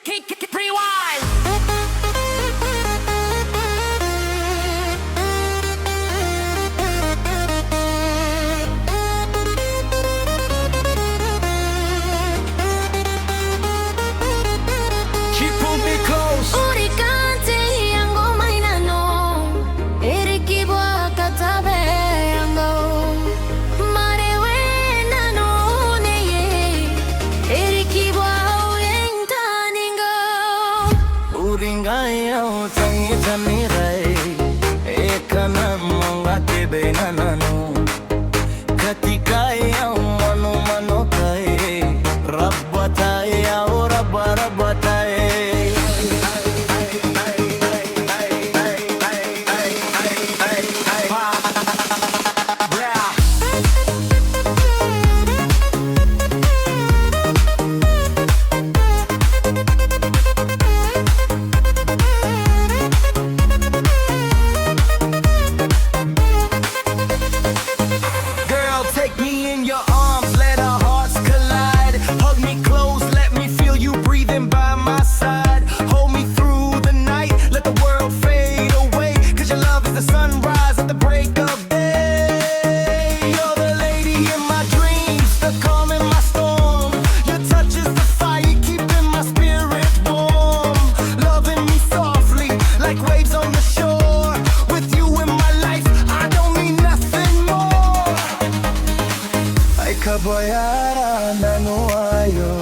Rewind. She pulled me close. Borikan iango mainano, eriki katabe iango. Marewe nano neye, eriki kantaninga. Uringaya utangi tamirai, ekana mongate benanano. Katikaya mano mano kai, rabbataya o rabba rabbataya. Take me in your arms, let our hearts collide. Hug me close, let me feel you breathing by my side. Hold me through the night, let the world fade away. Cause your love is the sunrise at the break of day. You're the lady in my dreams, the calm in my storm. Your touch is the fire, keeping my spirit warm. Loving me softly, like waves on the shore. With you in my life, I don't need nothing more. Kaboyara nanu ayo,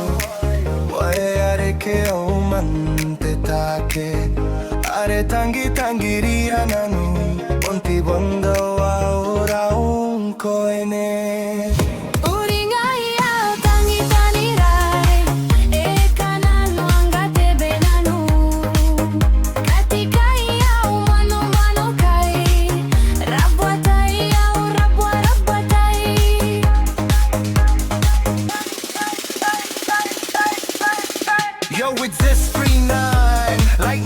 wae ke o mante take, are tangi tangiria nanu, onti bonga wa ora un koene. Uringaya tangi tanirai, ekana nuangate benanu. Katikaya umano mano kai, rabwataya o rabwa rabwatai. Yo, it's this 3-9, like